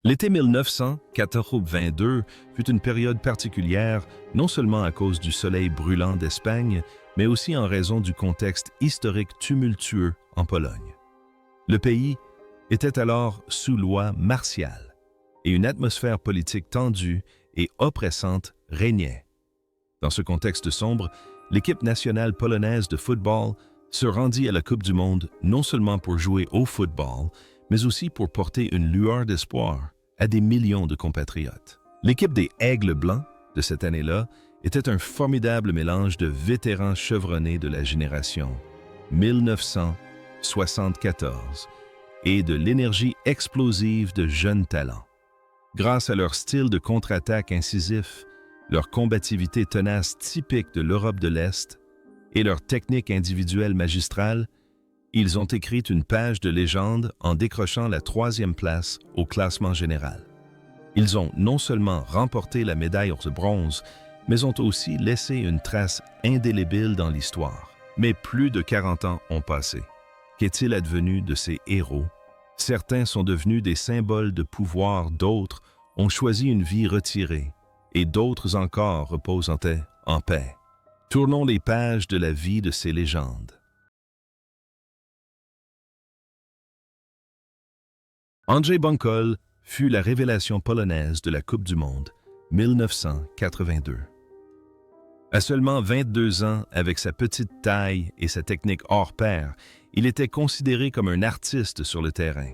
L'été 1982 fut une période particulière, non seulement à cause du soleil brûlant d'Espagne, mais aussi en raison du contexte historique tumultueux en Pologne. Le pays était alors sous loi martiale et une atmosphère politique tendue et oppressante régnait. Dans ce contexte sombre, l'équipe nationale polonaise de football se rendit à la Coupe du Monde non seulement pour jouer au football, mais aussi pour porter une lueur d'espoir à des millions de compatriotes. L'équipe des Aigles Blancs de cette année-là était un formidable mélange de vétérans chevronnés de la génération 1974 et de l'énergie explosive de jeunes talents. Grâce à leur style de contre-attaque incisif, leur combativité tenace typique de l'Europe de l'Est et leur technique individuelle magistrale, ils ont écrit une page de légende en décrochant la 3e place au classement général. Ils ont non seulement remporté la médaille de bronze, mais ont aussi laissé une trace indélébile dans l'histoire. Mais plus de 40 ans ont passé. Qu'est-il advenu de ces héros? Certains sont devenus des symboles de pouvoir, d'autres ont choisi une vie retirée, et d'autres encore reposent en paix. Tournons les pages de la vie de ces légendes. Andrzej Bunkol fut la révélation polonaise de la Coupe du Monde 1982. À seulement 22 ans, avec sa petite taille et sa technique hors pair, il était considéré comme un artiste sur le terrain.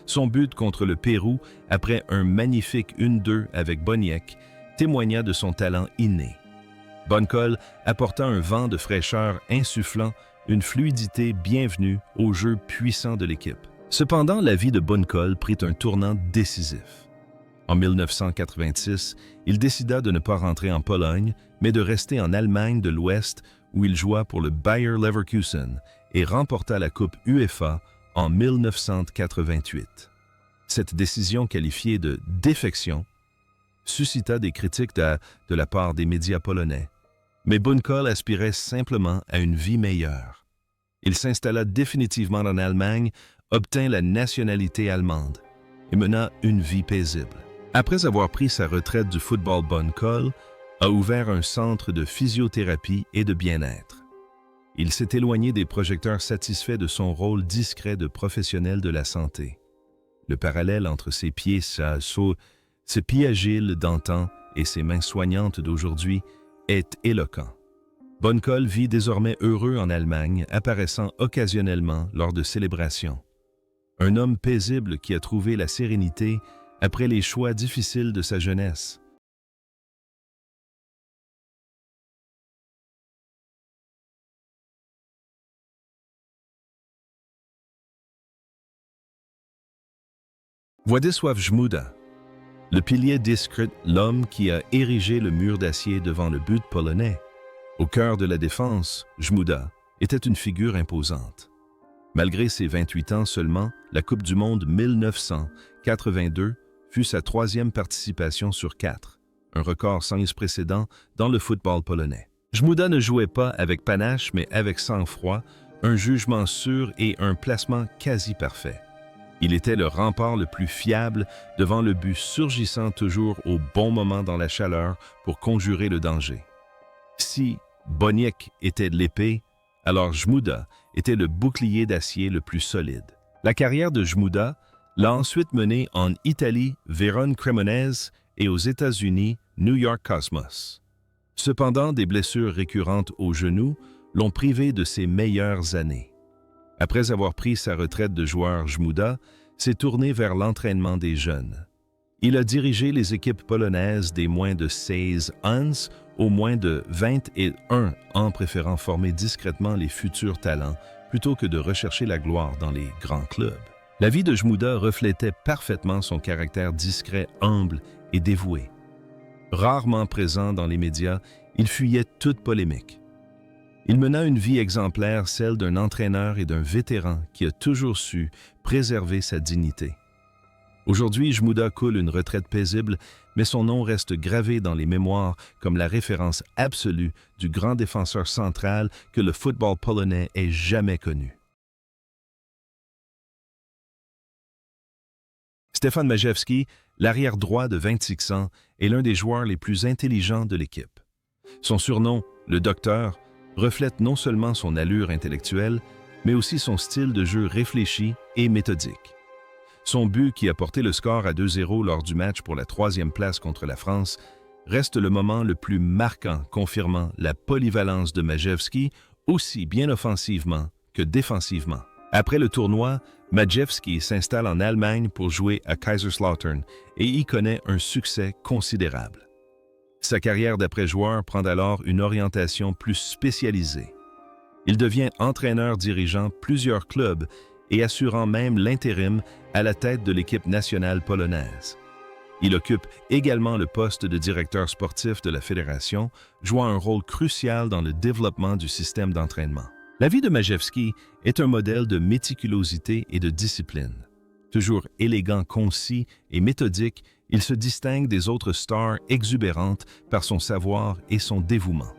Son but contre le Pérou, après un magnifique 1-2 avec Boniek, témoigna de son talent inné. Bunkol apporta un vent de fraîcheur insufflant une fluidité bienvenue au jeu puissant de l'équipe. Cependant, la vie de Bunkol prit un tournant décisif. En 1986, il décida de ne pas rentrer en Pologne, mais de rester en Allemagne de l'Ouest où il joua pour le Bayer Leverkusen et remporta la Coupe UEFA en 1988. Cette décision qualifiée de « défection » suscita des critiques de la part des médias polonais. Mais Bunkol aspirait simplement à une vie meilleure. Il s'installa définitivement en Allemagne, obtint la nationalité allemande et mena une vie paisible. Après avoir pris sa retraite du football, Bunkol a ouvert un centre de physiothérapie et de bien-être. Il s'est éloigné des projecteurs satisfaits de son rôle discret de professionnel de la santé. Le parallèle entre ses pieds agiles d'antan et ses mains soignantes d'aujourd'hui est éloquent. Bunkol vit désormais heureux en Allemagne, apparaissant occasionnellement lors de célébrations. Un homme paisible qui a trouvé la sérénité après les choix difficiles de sa jeunesse. Władysław Żmuda, le pilier discret, l'homme qui a érigé le mur d'acier devant le but polonais. Au cœur de la défense, Żmuda était une figure imposante. Malgré ses 28 ans seulement, la Coupe du Monde 1982 fut sa 3e participation sur 4, un record sans précédent dans le football polonais. Żmuda ne jouait pas avec panache, mais avec sang-froid, un jugement sûr et un placement quasi parfait. Il était le rempart le plus fiable devant le but surgissant toujours au bon moment dans la chaleur pour conjurer le danger. Si Boniek était l'épée, alors Żmuda était le bouclier d'acier le plus solide. La carrière de Żmuda l'a ensuite mené en Italie, Vérone Cremonese et aux États-Unis, New York Cosmos. Cependant, des blessures récurrentes au genou l'ont privé de ses meilleures années. Après avoir pris sa retraite de joueur, Żmuda s'est tourné vers l'entraînement des jeunes. Il a dirigé les équipes polonaises des moins de 16 ans aux moins de 21 ans, préférant former discrètement les futurs talents plutôt que de rechercher la gloire dans les grands clubs. La vie de Żmuda reflétait parfaitement son caractère discret, humble et dévoué. Rarement présent dans les médias, il fuyait toute polémique. Il mena une vie exemplaire, celle d'un entraîneur et d'un vétéran qui a toujours su préserver sa dignité. Aujourd'hui, Żmuda coule une retraite paisible, mais son nom reste gravé dans les mémoires comme la référence absolue du grand défenseur central que le football polonais ait jamais connu. Stefan Majewski, l'arrière droit de 26 ans, est l'un des joueurs les plus intelligents de l'équipe. Son surnom, le Docteur, reflète non seulement son allure intellectuelle, mais aussi son style de jeu réfléchi et méthodique. Son but qui a porté le score à 2-0 lors du match pour la 3e place contre la France reste le moment le plus marquant confirmant la polyvalence de Majewski, aussi bien offensivement que défensivement. Après le tournoi, Majewski s'installe en Allemagne pour jouer à Kaiserslautern et y connaît un succès considérable. Sa carrière d'après-joueur prend alors une orientation plus spécialisée. Il devient entraîneur-dirigeant plusieurs clubs et assurant même l'intérim à la tête de l'équipe nationale polonaise. Il occupe également le poste de directeur sportif de la fédération, jouant un rôle crucial dans le développement du système d'entraînement. La vie de Majewski est un modèle de méticulosité et de discipline. Toujours élégant, concis et méthodique, il se distingue des autres stars exubérantes par son savoir et son dévouement.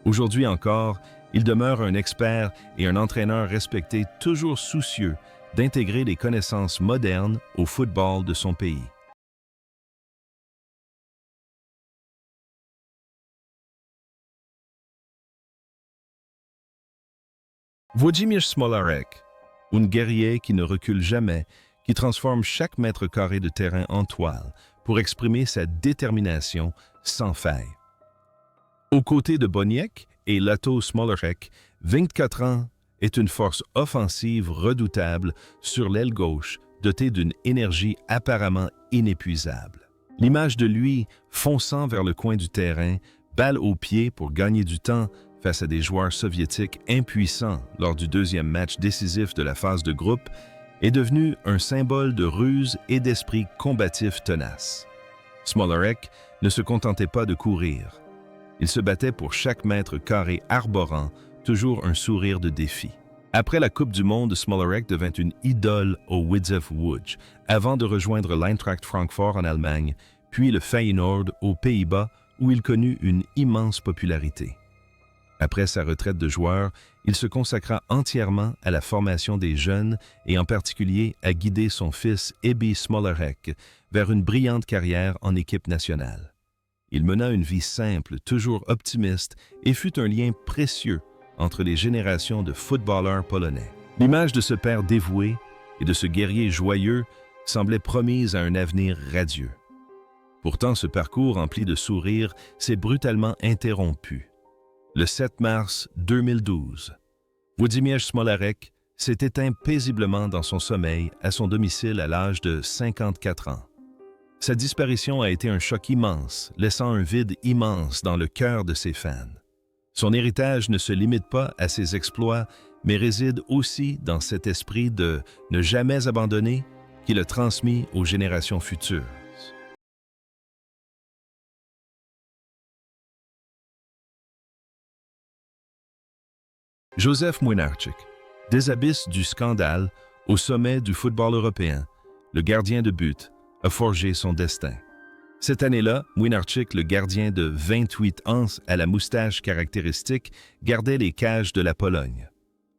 Aujourd'hui encore, il demeure un expert et un entraîneur respecté toujours soucieux d'intégrer les connaissances modernes au football de son pays. Włodzimierz Smolarek, un guerrier qui ne recule jamais, qui transforme chaque mètre carré de terrain en toile pour exprimer sa détermination sans faille. Aux côtés de Boniek et Lato Smolarek, 24 ans est une force offensive redoutable sur l'aile gauche, dotée d'une énergie apparemment inépuisable. L'image de lui fonçant vers le coin du terrain, balle au pied pour gagner du temps face à des joueurs soviétiques impuissants lors du 2e match décisif de la phase de groupe, est devenu un symbole de ruse et d'esprit combatif tenace. Smolarek ne se contentait pas de courir. Il se battait pour chaque mètre carré arborant toujours un sourire de défi. Après la Coupe du Monde, Smolarek devint une idole au Widzew Łódź, avant de rejoindre l'Eintracht Francfort en Allemagne, puis le Feyenoord aux Pays-Bas, où il connut une immense popularité. Après sa retraite de joueur, il se consacra entièrement à la formation des jeunes et en particulier à guider son fils Ebi Smolarek vers une brillante carrière en équipe nationale. Il mena une vie simple, toujours optimiste, et fut un lien précieux entre les générations de footballeurs polonais. L'image de ce père dévoué et de ce guerrier joyeux semblait promise à un avenir radieux. Pourtant, ce parcours empli de sourires s'est brutalement interrompu. Le 7 mars 2012, Włodzimierz Smolarek s'est éteint paisiblement dans son sommeil à son domicile à l'âge de 54 ans. Sa disparition a été un choc immense, laissant un vide immense dans le cœur de ses fans. Son héritage ne se limite pas à ses exploits, mais réside aussi dans cet esprit de ne jamais abandonner qu'il a transmis aux générations futures. Józef Młynarczyk, des abysses du scandale au sommet du football européen, le gardien de but a forgé son destin. Cette année-là, Młynarczyk, le gardien de 28 ans à la moustache caractéristique, gardait les cages de la Pologne.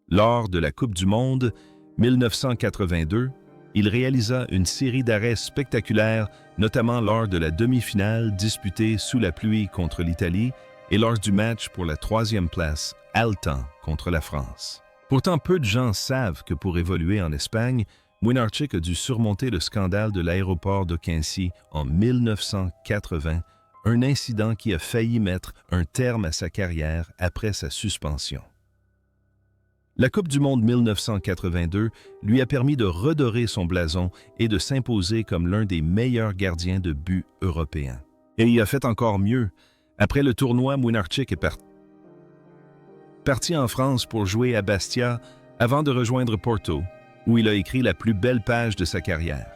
Lors de la Coupe du Monde 1982, il réalisa une série d'arrêts spectaculaires, notamment lors de la demi-finale disputée sous la pluie contre l'Italie et lors du match pour la 3e place, haletant contre la France. Pourtant, peu de gens savent que pour évoluer en Espagne, Młynarczyk a dû surmonter le scandale de l'aéroport de Quincy en 1980, un incident qui a failli mettre un terme à sa carrière après sa suspension. La Coupe du Monde 1982 lui a permis de redorer son blason et de s'imposer comme l'un des meilleurs gardiens de but européens. Et il a fait encore mieux. Après le tournoi, Młynarczyk est parti en France pour jouer à Bastia avant de rejoindre Porto, où il a écrit la plus belle page de sa carrière.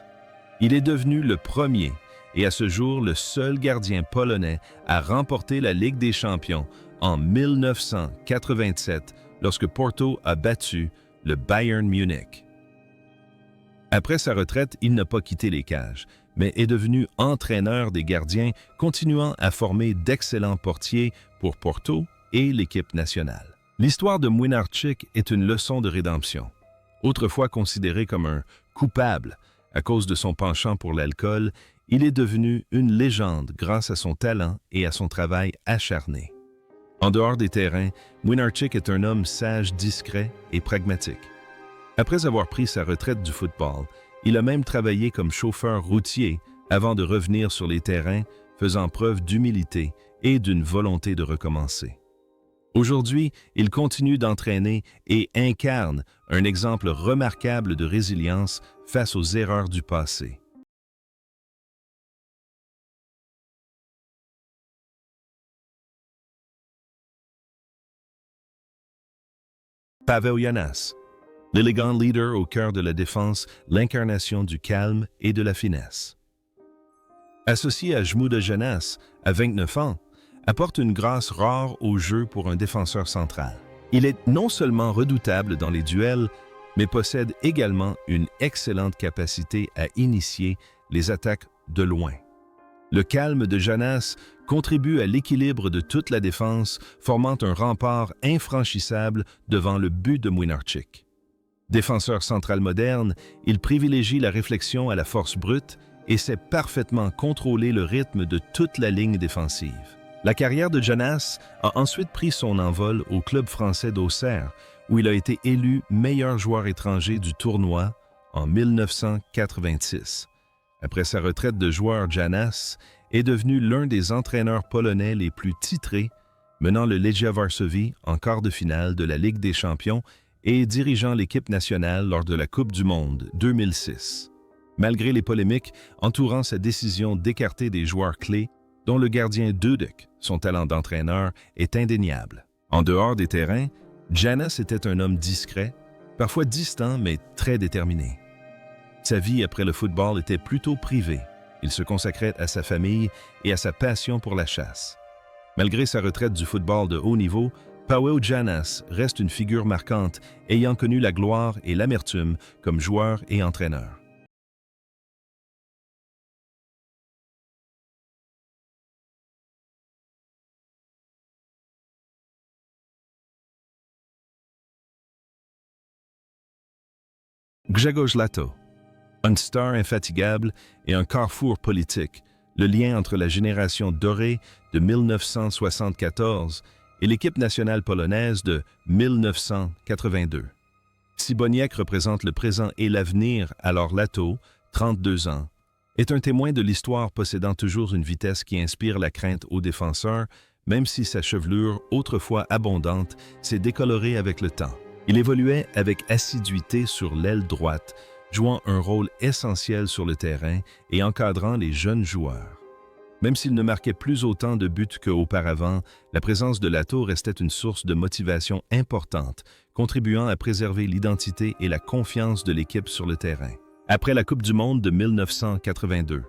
Il est devenu le premier et à ce jour le seul gardien polonais à remporter la Ligue des Champions en 1987 lorsque Porto a battu le Bayern Munich. Après sa retraite, il n'a pas quitté les cages, mais est devenu entraîneur des gardiens, continuant à former d'excellents portiers pour Porto et l'équipe nationale. L'histoire de Młynarczyk est une leçon de rédemption. Autrefois considéré comme un coupable, À cause de son penchant pour l'alcool, il est devenu une légende grâce à son talent et à son travail acharné. En dehors des terrains, Młynarczyk est un homme sage, discret et pragmatique. Après avoir pris sa retraite du football, il a même travaillé comme chauffeur routier avant de revenir sur les terrains, faisant preuve d'humilité et d'une volonté de recommencer. Aujourd'hui, il continue d'entraîner et incarne un exemple remarquable de résilience face aux erreurs du passé. Paweł Janas, l'élégant leader au cœur de la défense, l'incarnation du calme et de la finesse. Associé à Zmuda Janas, à 29 ans, apporte une grâce rare au jeu pour un défenseur central. Il est non seulement redoutable dans les duels, mais possède également une excellente capacité à initier les attaques de loin. Le calme de Janas contribue à l'équilibre de toute la défense, formant un rempart infranchissable devant le but de Młynarczyk. Défenseur central moderne, il privilégie la réflexion à la force brute et sait parfaitement contrôler le rythme de toute la ligne défensive. La carrière de Janas a ensuite pris son envol au club français d'Auxerre, où il a été élu meilleur joueur étranger du tournoi en 1986. Après sa retraite de joueur, Janas est devenu l'un des entraîneurs polonais les plus titrés, menant le Legia Varsovie en quart de finale de la Ligue des champions et dirigeant l'équipe nationale lors de la Coupe du Monde 2006. Malgré les polémiques entourant sa décision d'écarter des joueurs clés, dont le gardien Dudek, son talent d'entraîneur est indéniable. En dehors des terrains, Janas était un homme discret, parfois distant mais très déterminé. Sa vie après le football était plutôt privée. Il se consacrait à sa famille et à sa passion pour la chasse. Malgré sa retraite du football de haut niveau, Paweł Janas reste une figure marquante, ayant connu la gloire et l'amertume comme joueur et entraîneur. Grzegorz Lato, une star infatigable et un carrefour politique, le lien entre la génération dorée de 1974 et l'équipe nationale polonaise de 1982. Si Boniek représente le présent et l'avenir, alors Lato, 32 ans, est un témoin de l'histoire possédant toujours une vitesse qui inspire la crainte aux défenseurs, même si sa chevelure, autrefois abondante, s'est décolorée avec le temps. Il évoluait avec assiduité sur l'aile droite, jouant un rôle essentiel sur le terrain et encadrant les jeunes joueurs. Même s'il ne marquait plus autant de buts qu'auparavant, la présence de Lato restait une source de motivation importante, contribuant à préserver l'identité et la confiance de l'équipe sur le terrain. Après la Coupe du Monde de 1982,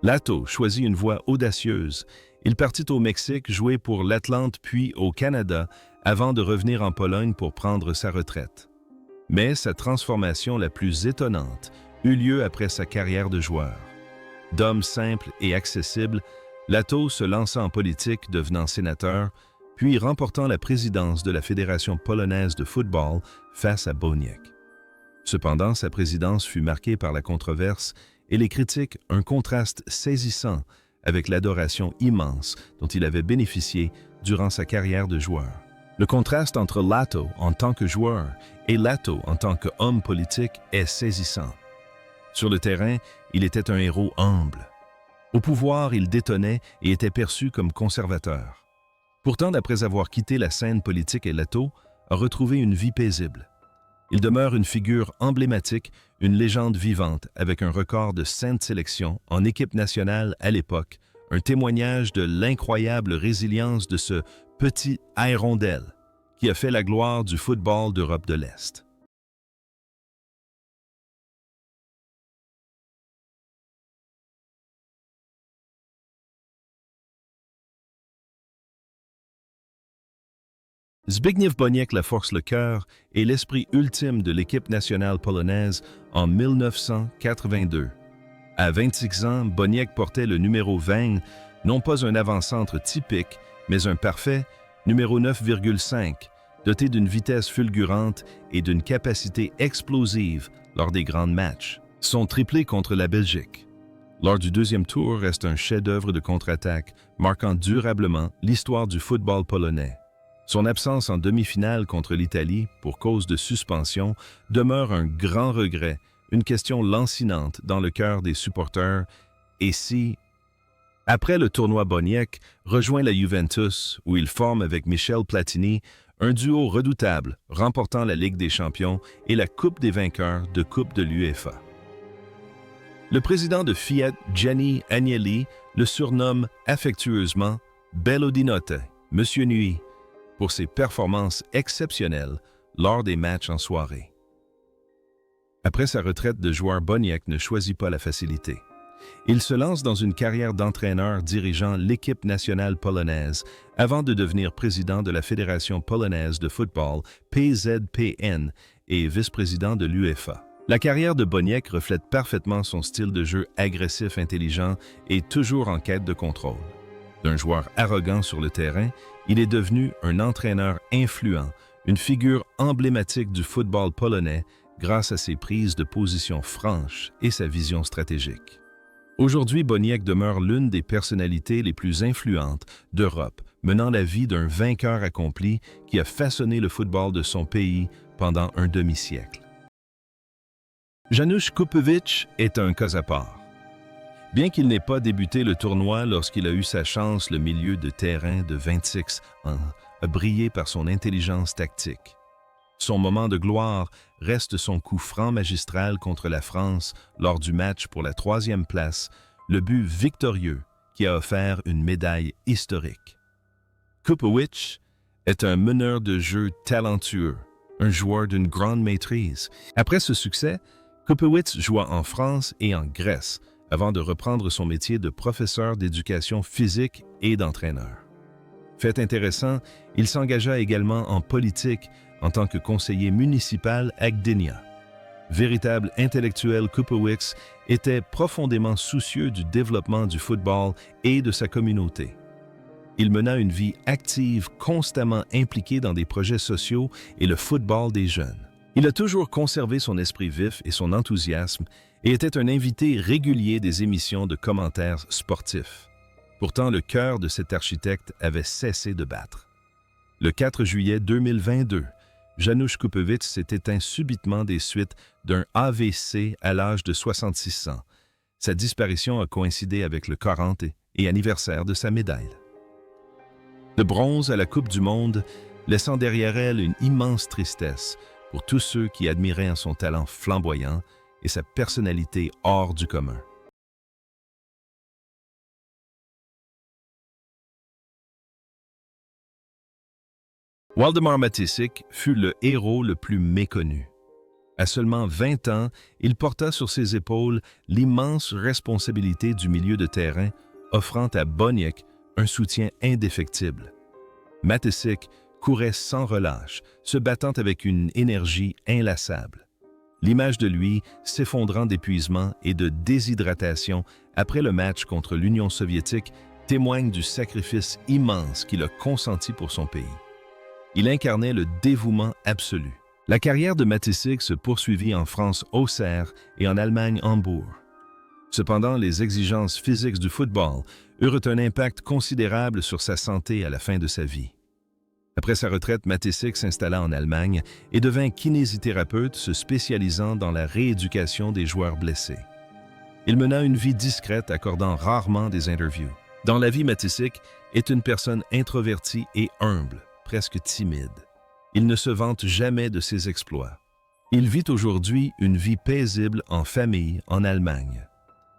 Lato choisit une voie audacieuse. Il partit au Mexique jouer pour l'Atlante puis au Canada avant de revenir en Pologne pour prendre sa retraite. Mais sa transformation la plus étonnante eut lieu après sa carrière de joueur. D'homme simple et accessible, Lato se lança en politique, devenant sénateur, puis remportant la présidence de la Fédération polonaise de football face à Boniek. Cependant, sa présidence fut marquée par la controverse et les critiques, un contraste saisissant avec l'adoration immense dont il avait bénéficié durant sa carrière de joueur. Le contraste entre Lato en tant que joueur et Lato en tant qu'homme politique est saisissant. Sur le terrain, il était un héros humble. Au pouvoir, il détonnait et était perçu comme conservateur. Pourtant, d'après avoir quitté la scène politique, Lato a retrouvé une vie paisible. Il demeure une figure emblématique, une légende vivante avec un record de sainte sélection en équipe nationale à l'époque, un témoignage de l'incroyable résilience de ce petit hirondelle qui a fait la gloire du football d'Europe de l'Est. Zbigniew Boniek la force le cœur et l'esprit ultime de l'équipe nationale polonaise en 1982. À 26 ans, Boniek portait le numéro 20, non pas un avant-centre typique, mais un parfait numéro 9,5, doté d'une vitesse fulgurante et d'une capacité explosive lors des grands matchs. Son triplé contre la Belgique. Lors du deuxième tour reste un chef-d'œuvre de contre-attaque, marquant durablement l'histoire du football polonais. Son absence en demi-finale contre l'Italie, pour cause de suspension, demeure un grand regret, une question lancinante dans le cœur des supporters. Et si, après le tournoi Boniek, rejoint la Juventus, où il forme avec Michel Platini un duo redoutable, remportant la Ligue des champions et la Coupe des vainqueurs de Coupe de l'UEFA. Le président de Fiat, Gianni Agnelli, le surnomme affectueusement Bello di Notte, Monsieur Nuit, pour ses performances exceptionnelles lors des matchs en soirée. Après sa retraite de joueur, Boniek ne choisit pas la facilité. Il se lance dans une carrière d'entraîneur dirigeant l'équipe nationale polonaise avant de devenir président de la Fédération polonaise de football, PZPN, et vice-président de l'UEFA. La carrière de Boniek reflète parfaitement son style de jeu agressif, intelligent et toujours en quête de contrôle. D'un joueur arrogant sur le terrain, il est devenu un entraîneur influent, une figure emblématique du football polonais grâce à ses prises de position franches et sa vision stratégique. Aujourd'hui, Boniek demeure l'une des personnalités les plus influentes d'Europe, menant la vie d'un vainqueur accompli qui a façonné le football de son pays pendant un demi-siècle. Janusz Kupowicz est un cas à part. Bien qu'il n'ait pas débuté le tournoi lorsqu'il a eu sa chance, le milieu de terrain de 26 ans a brillé par son intelligence tactique. Son moment de gloire reste son coup franc magistral contre la France lors du match pour la 3e place, le but victorieux qui a offert une médaille historique. Kupowicz est un meneur de jeu talentueux, un joueur d'une grande maîtrise. Après ce succès, Kupowicz joua en France et en Grèce avant de reprendre son métier de professeur d'éducation physique et d'entraîneur. Fait intéressant, il s'engagea également en politique en tant que conseiller municipal à Gdynia. Véritable intellectuel, Kupowicz était profondément soucieux du développement du football et de sa communauté. Il mena une vie active, constamment impliqué dans des projets sociaux et le football des jeunes. Il a toujours conservé son esprit vif et son enthousiasme et était un invité régulier des émissions de commentaires sportifs. Pourtant, le cœur de cet architecte avait cessé de battre. Le 4 juillet 2022, Janusz Kupowicz s'est éteint subitement des suites d'un AVC à l'âge de 66 ans. Sa disparition a coïncidé avec le 40 et anniversaire de sa médaille. De bronze à la Coupe du Monde, laissant derrière elle une immense tristesse pour tous ceux qui admiraient son talent flamboyant et sa personnalité hors du commun. Waldemar Mateschitz fut le héros le plus méconnu. À seulement 20 ans, il porta sur ses épaules l'immense responsabilité du milieu de terrain, offrant à Boniek un soutien indéfectible. Mateschitz courait sans relâche, se battant avec une énergie inlassable. L'image de lui s'effondrant d'épuisement et de déshydratation après le match contre l'Union soviétique témoigne du sacrifice immense qu'il a consenti pour son pays. Il incarnait le dévouement absolu. La carrière de Mateschitz se poursuivit en France Auxerre et en Allemagne Hambourg. Cependant, les exigences physiques du football eurent un impact considérable sur sa santé à la fin de sa vie. Après sa retraite, Mateschitz s'installa en Allemagne et devint kinésithérapeute, se spécialisant dans la rééducation des joueurs blessés. Il mena une vie discrète, accordant rarement des interviews. Dans la vie, Mateschitz est une personne introvertie et humble, presque timide. Il ne se vante jamais de ses exploits. Il vit aujourd'hui une vie paisible en famille en Allemagne.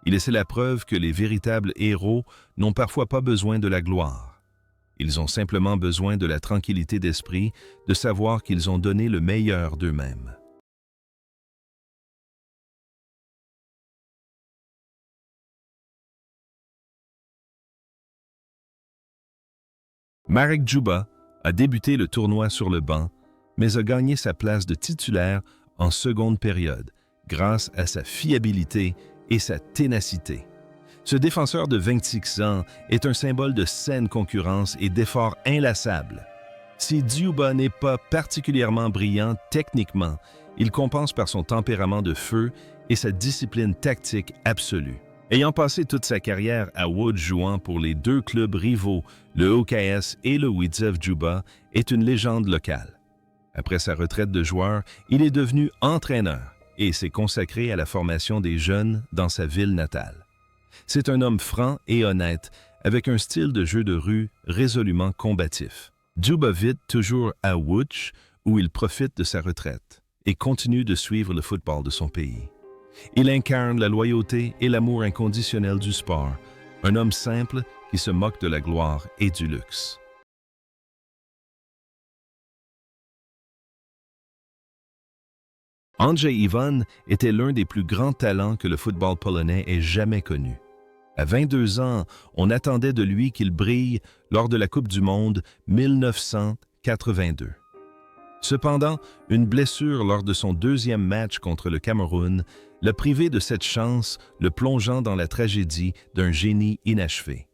Il essaie la preuve que les véritables héros n'ont parfois pas besoin de la gloire. Ils ont simplement besoin de la tranquillité d'esprit, de savoir qu'ils ont donné le meilleur d'eux-mêmes. Marek Dżuba a débuté le tournoi sur le banc, mais a gagné sa place de titulaire en seconde période, grâce à sa fiabilité et sa ténacité. Ce défenseur de 26 ans est un symbole de saine concurrence et d'efforts inlassables. Si Dżuba n'est pas particulièrement brillant techniquement, il compense par son tempérament de feu et sa discipline tactique absolue. Ayant passé toute sa carrière à Łódź jouant pour les deux clubs rivaux, le ŁKS et le Widzew Juba, est une légende locale. Après sa retraite de joueur, il est devenu entraîneur et s'est consacré à la formation des jeunes dans sa ville natale. C'est un homme franc et honnête, avec un style de jeu de rue résolument combatif. Juba vit toujours à Łódź, où il profite de sa retraite et continue de suivre le football de son pays. Il incarne la loyauté et l'amour inconditionnel du sport, un homme simple qui se moque de la gloire et du luxe. Andrzej Iwan était l'un des plus grands talents que le football polonais ait jamais connu. À 22 ans, on attendait de lui qu'il brille lors de la Coupe du Monde 1982. Cependant, une blessure lors de son deuxième match contre le Cameroun l'a privé de cette chance, le plongeant dans la tragédie d'un génie inachevé.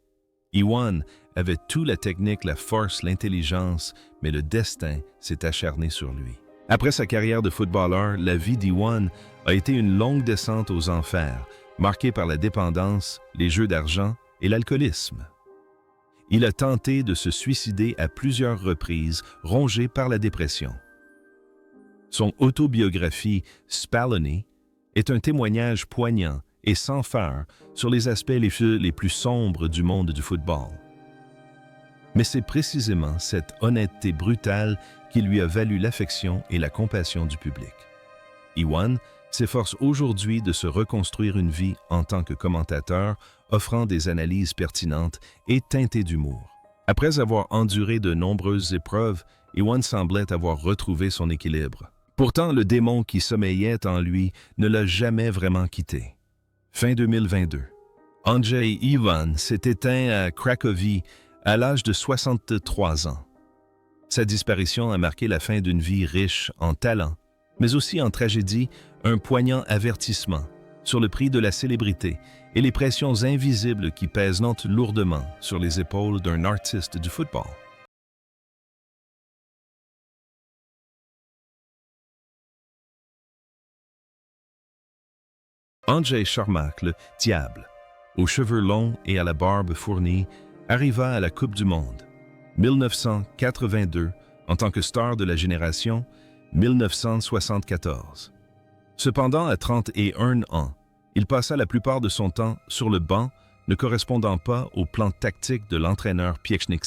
Iwan avait toute la technique, la force, l'intelligence, mais le destin s'est acharné sur lui. Après sa carrière de footballeur, la vie d'Iwan a été une longue descente aux enfers, marquée par la dépendance, les jeux d'argent et l'alcoolisme. Il a tenté de se suicider à plusieurs reprises, rongé par la dépression. Son autobiographie « Spalony » est un témoignage poignant et sans phare sur les aspects les plus sombres du monde du football. Mais c'est précisément cette honnêteté brutale qui lui a valu l'affection et la compassion du public. Iwan s'efforce aujourd'hui de se reconstruire une vie en tant que commentateur, offrant des analyses pertinentes et teintées d'humour. Après avoir enduré de nombreuses épreuves, Iwan semblait avoir retrouvé son équilibre. Pourtant, le démon qui sommeillait en lui ne l'a jamais vraiment quitté. Fin 2022. Andrzej Iwan s'est éteint à Cracovie à l'âge de 63 ans. Sa disparition a marqué la fin d'une vie riche en talent, mais aussi en tragédie, un poignant avertissement sur le prix de la célébrité et les pressions invisibles qui pèsent lourdement sur les épaules d'un artiste du football. Andrzej Czarmak, le Diable, aux cheveux longs et à la barbe fournie, arriva à la Coupe du Monde. 1982, en tant que star de la génération, 1974. Cependant, à 31 ans, il passa la plupart de son temps sur le banc, ne correspondant pas au plan tactique de l'entraîneur Piecznik.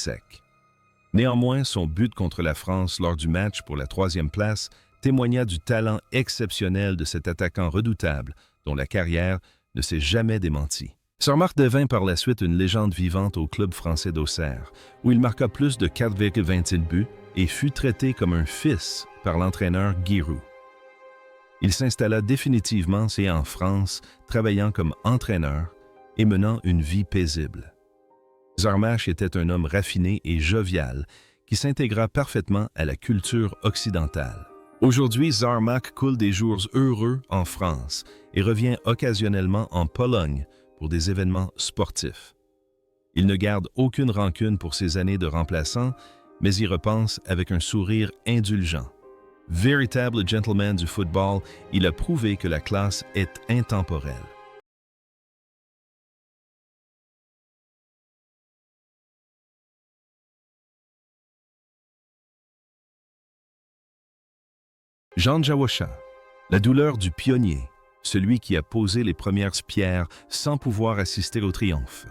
Néanmoins, son but contre la France lors du match pour la 3e place témoigna du talent exceptionnel de cet attaquant redoutable dont la carrière ne s'est jamais démentie. Czarmak devint par la suite une légende vivante au club français d'Auxerre, où il marqua plus de 4,26 buts et fut traité comme un fils par l'entraîneur Giroud. Il s'installa définitivement en France, travaillant comme entraîneur et menant une vie paisible. Czarmak était un homme raffiné et jovial qui s'intégra parfaitement à la culture occidentale. Aujourd'hui, Czarmak coule des jours heureux en France et revient occasionnellement en Pologne pour des événements sportifs. Il ne garde aucune rancune pour ses années de remplaçant, mais y repense avec un sourire indulgent. Véritable gentleman du football, il a prouvé que la classe est intemporelle. Jan Jałosza, la douleur du pionnier, celui qui a posé les premières pierres sans pouvoir assister au triomphe.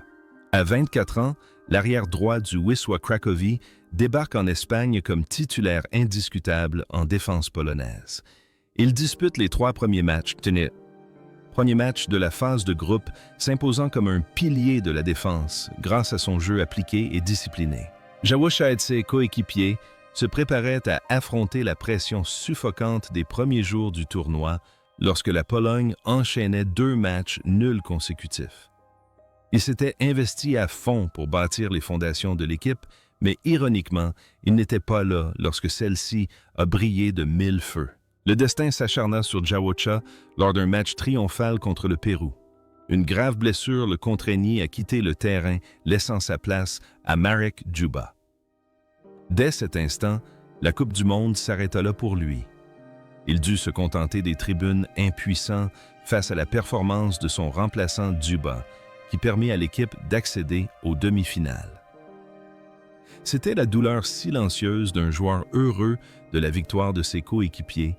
À 24 ans, l'arrière droit du Wisła Cracovie débarque en Espagne comme titulaire indiscutable en défense polonaise. Il dispute les 3 premiers matchs. Premier match de la phase de groupe, s'imposant comme un pilier de la défense grâce à son jeu appliqué et discipliné. Jałosza et ses coéquipiers se préparaient à affronter la pression suffocante des premiers jours du tournoi lorsque la Pologne enchaînait 2 matchs nuls consécutifs. Il s'était investi à fond pour bâtir les fondations de l'équipe, mais ironiquement, il n'était pas là lorsque celle-ci a brillé de 1000 feux. Le destin s'acharna sur Jałosza lors d'un match triomphal contre le Pérou. Une grave blessure le contraignit à quitter le terrain, laissant sa place à Marek Juba. Dès cet instant, la Coupe du Monde s'arrêta là pour lui. Il dut se contenter des tribunes impuissant face à la performance de son remplaçant Duba, qui permet à l'équipe d'accéder aux demi-finales. C'était la douleur silencieuse d'un joueur heureux de la victoire de ses coéquipiers,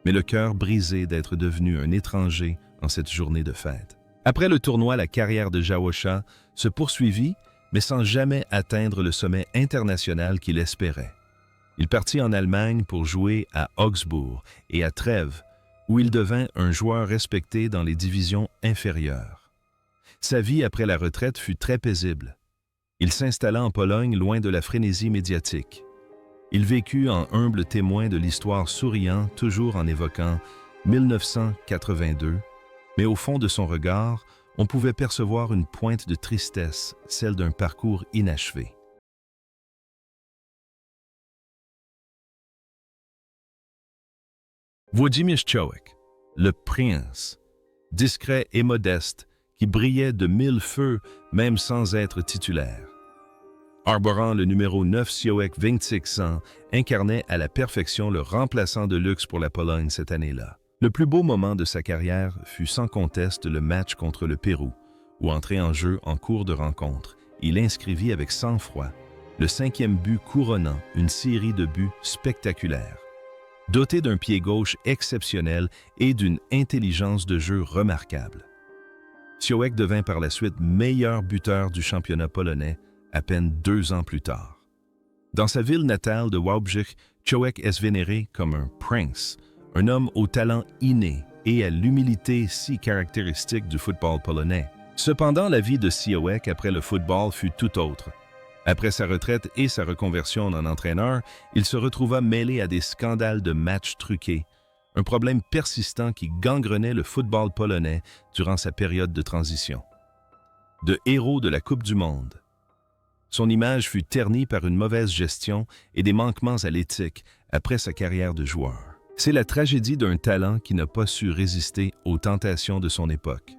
mais le cœur brisé d'être devenu un étranger en cette journée de fête. Après le tournoi, la carrière de Jaosha se poursuivit, mais sans jamais atteindre le sommet international qu'il espérait. Il partit en Allemagne pour jouer à Augsbourg et à Trèves, où il devint un joueur respecté dans les divisions inférieures. Sa vie après la retraite fut très paisible. Il s'installa en Pologne loin de la frénésie médiatique. Il vécut en humble témoin de l'histoire souriant, toujours en évoquant 1982, mais au fond de son regard, on pouvait percevoir une pointe de tristesse, celle d'un parcours inachevé. Włodzimierz Ciołek, le prince, discret et modeste, qui brillait de mille feux même sans être titulaire. Arborant le numéro 9 Ciołek 2600, incarnait à la perfection le remplaçant de luxe pour la Pologne cette année-là. Le plus beau moment de sa carrière fut sans conteste le match contre le Pérou, où entré en jeu en cours de rencontre, il inscrivit avec sang-froid le 5e but couronnant une série de buts spectaculaires. Doté d'un pied gauche exceptionnel et d'une intelligence de jeu remarquable. Ciołek devint par la suite meilleur buteur du championnat polonais à peine 2 ans plus tard. Dans sa ville natale de Wałbrzych, Ciołek est vénéré comme un prince, un homme au talent inné et à l'humilité si caractéristique du football polonais. Cependant, la vie de Ciołek après le football fut tout autre. Après sa retraite et sa reconversion en entraîneur, il se retrouva mêlé à des scandales de matchs truqués, un problème persistant qui gangrenait le football polonais durant sa période de transition. De héros de la Coupe du Monde, son image fut ternie par une mauvaise gestion et des manquements à l'éthique après sa carrière de joueur. C'est la tragédie d'un talent qui n'a pas su résister aux tentations de son époque.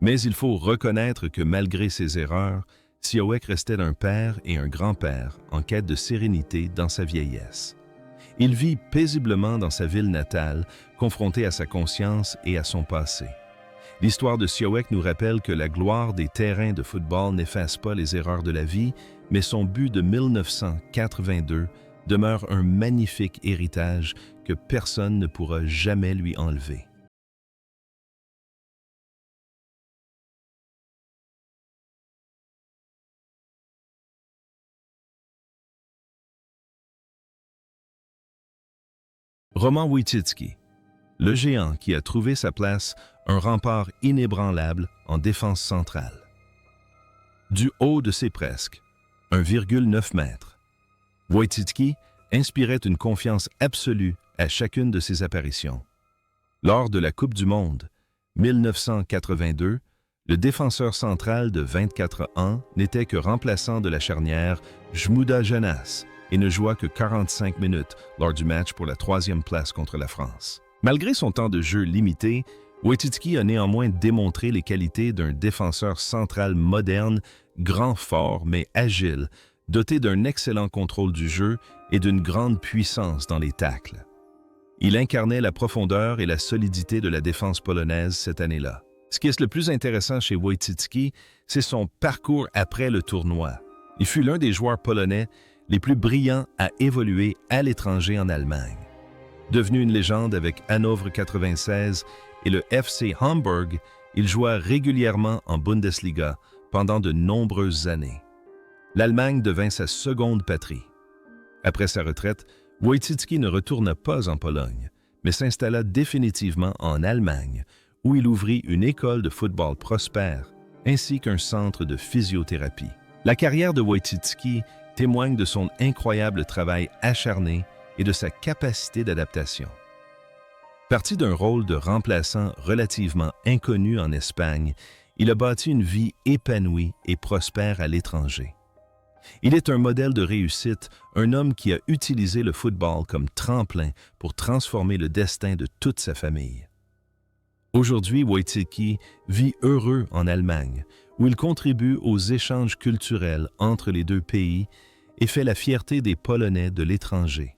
Mais il faut reconnaître que malgré ses erreurs, Ciołek restait un père et un grand-père en quête de sérénité dans sa vieillesse. Il vit paisiblement dans sa ville natale, confronté à sa conscience et à son passé. L'histoire de Ciołek nous rappelle que la gloire des terrains de football n'efface pas les erreurs de la vie, mais son but de 1982 demeure un magnifique héritage que personne ne pourra jamais lui enlever. Roman Wojciecki, le géant qui a trouvé sa place, un rempart inébranlable en défense centrale. Du haut de ses presque 1,9 mètres, Wojciecki inspirait une confiance absolue à chacune de ses apparitions. Lors de la Coupe du Monde 1982, le défenseur central de 24 ans n'était que remplaçant de la charnière Żmuda Janas et ne joua que 45 minutes lors du match pour la 3e place contre la France. Malgré son temps de jeu limité, Wojciecki a néanmoins démontré les qualités d'un défenseur central moderne, grand fort mais agile, doté d'un excellent contrôle du jeu et d'une grande puissance dans les tacles. Il incarnait la profondeur et la solidité de la défense polonaise cette année-là. Ce qui est le plus intéressant chez Wojciecki, c'est son parcours après le tournoi. Il fut l'un des joueurs polonais les plus brillants à évoluer à l'étranger en Allemagne. Devenu une légende avec Hanovre 96 et le FC Hamburg, il joua régulièrement en Bundesliga pendant de nombreuses années. L'Allemagne devint sa seconde patrie. Après sa retraite, Wojciecki ne retourna pas en Pologne, mais s'installa définitivement en Allemagne, où il ouvrit une école de football prospère, ainsi qu'un centre de physiothérapie. La carrière de Wojciecki témoigne de son incroyable travail acharné et de sa capacité d'adaptation. Parti d'un rôle de remplaçant relativement inconnu en Espagne, il a bâti une vie épanouie et prospère à l'étranger. Il est un modèle de réussite, un homme qui a utilisé le football comme tremplin pour transformer le destin de toute sa famille. Aujourd'hui, Wojciecki vit heureux en Allemagne, où il contribue aux échanges culturels entre les deux pays et fait la fierté des Polonais de l'étranger.